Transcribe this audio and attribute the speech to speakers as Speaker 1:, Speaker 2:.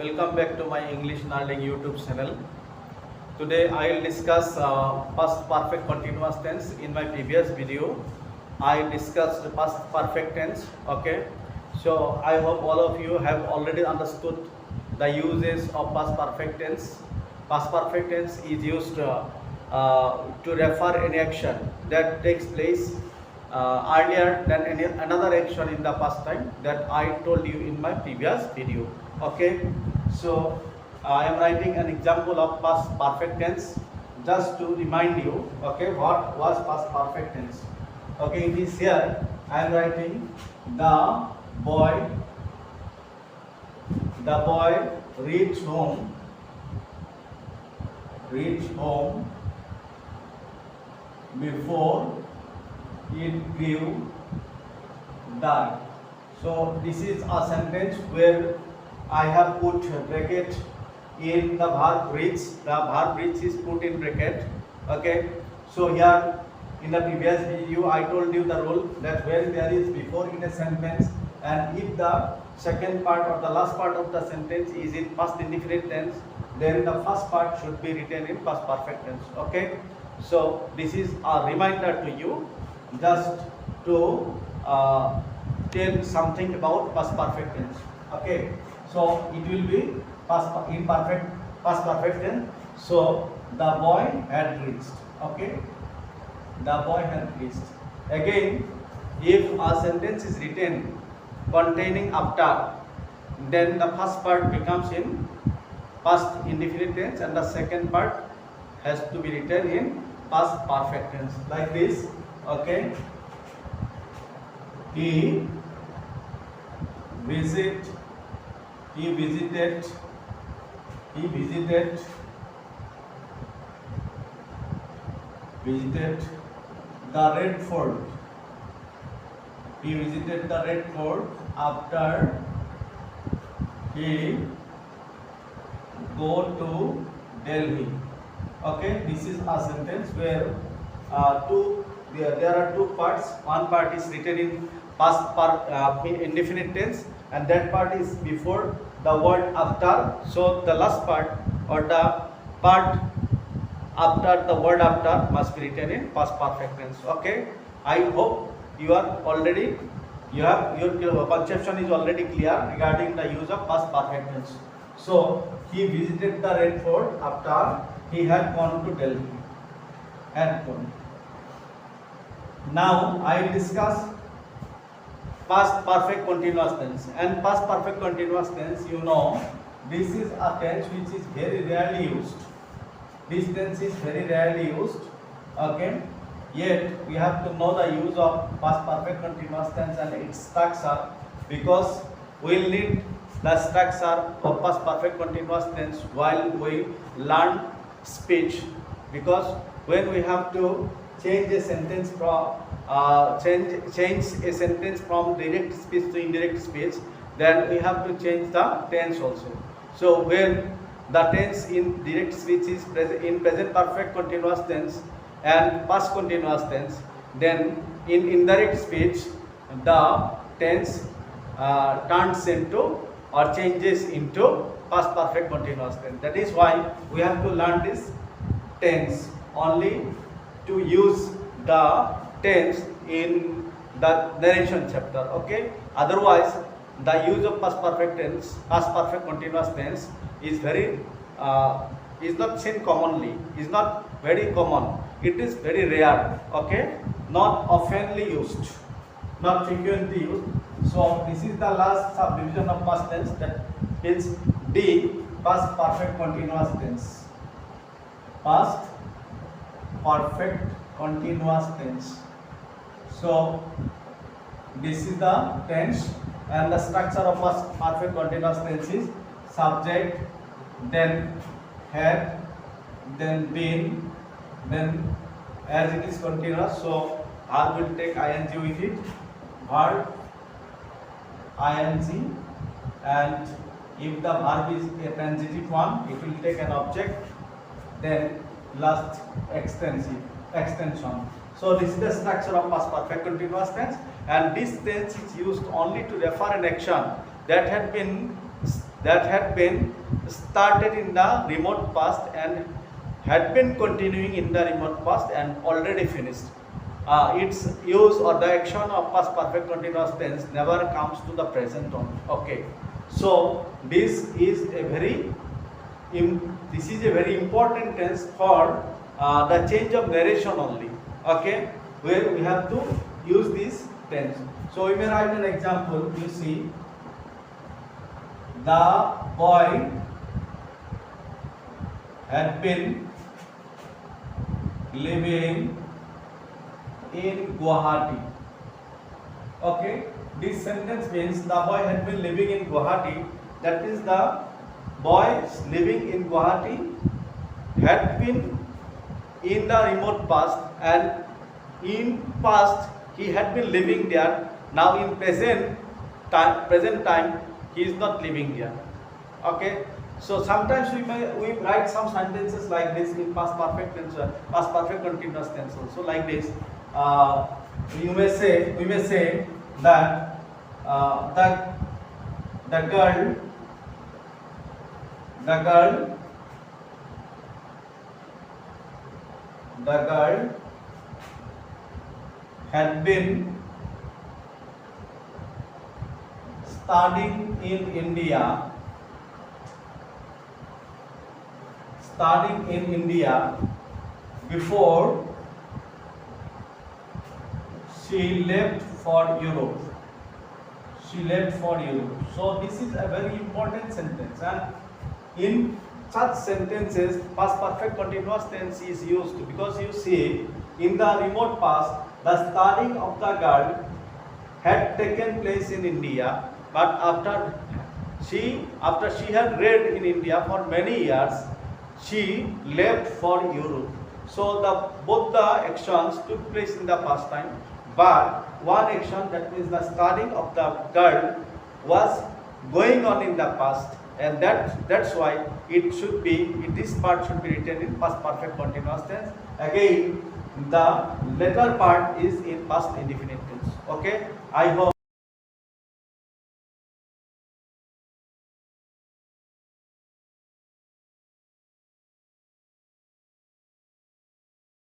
Speaker 1: Welcome back to my English Learning YouTube channel. Today I will discuss past perfect continuous tense. In my previous video, I discussed past perfect tense. Okay, so I hope all of you have already understood the uses of past perfect tense. Past perfect tense is used to refer any action that takes place earlier than another action in the past time that I told you in my previous video. Okay, so I am writing an example of past perfect tense just to remind you. Okay, what was past perfect tense? Okay, it is here. I am writing the boy reached home before it grew dark. So this is a sentence where I have put bracket in the verb reach. The verb reach is put in bracket. Okay. So here in the previous video I told you the rule that when there is before in a sentence and if the second part or the last part of the sentence is in past indefinite tense, then the first part should be written in past perfect tense. Okay. So this is a reminder to you just to tell something about past perfect tense. Okay. So it will be past perfect tense. So the boy had reached. Okay. The boy had reached. Again, if a sentence is written containing after, then the first part becomes in past indefinite tense and the second part has to be written in past perfect tense like this. Okay. He visited the Red Fort. He visited the Red Fort after he go to Delhi. Okay, this is a sentence where there are two parts. One part is written in past indefinite tense and that part is before the word after. So the last part or the part after the word after must be written in past perfect tense. Okay, I hope you are already your conception is already clear regarding the use of past perfect tense. So he visited the Red Fort after he had gone to Delhi. Now I will discuss past perfect continuous tense. And past perfect continuous tense, you know, this is a tense which is very rarely used. This tense is very rarely used. Okay. Yet we have to know the use of past perfect continuous tense and its structure, because we will need the structure of past perfect continuous tense while we learn speech. Because when we have to change a sentence from change a sentence from direct speech to indirect speech, then we have to change the tense also. So when the tense in direct speech is in present perfect continuous tense and past continuous tense, then in indirect speech the tense turns into or changes into past perfect continuous tense. That is why we have to learn this tense only to use the tense in the narration chapter. Okay, otherwise the use of past perfect tense, past perfect continuous tense is very is not seen commonly, is not very common, it is very rare. Okay, not oftenly used, not frequently used. So this is the last subdivision of past tense, that is D, past perfect continuous tense. Past perfect continuous tense. So this is the tense and the structure of past perfect continuous tense is subject, then had, then been, then as it is continuous, so verb will take ing with it, verb ing, and if the verb is a transitive one, it will take an object, then last extension. So this is the structure of past perfect continuous tense, and this tense is used only to refer an action that had been that had been started in the remote past and had been continuing in the remote past and already finished. Its use or the action of past perfect continuous tense never comes to the present only. Okay, so this is a very important tense for the change of narration only. Okay, where we have to use this tense. So we may write an example. You see, the boy had been living in Guwahati. Okay, this sentence means the boy had been living in Guwahati. That means the boy living in Guwahati had been in the remote past, and in past he had been living there. Now in present time he is not living there. Okay, so sometimes we write some sentences like this in past perfect tense, past perfect continuous tense also like this. We may say that the girl had been studying in India before she left for Europe. So this is a very important sentence, and in such sentences past perfect continuous tense is used, because you see in the remote past the studying of the girl had taken place in India, but after she had read in India for many years, she left for Europe. So both the actions took place in the past time, but one action, that means the studying of the girl, was going on in the past, and that's why this part should be written in past perfect continuous tense. Again, the later part is in past indefinite tense. Okay, I hope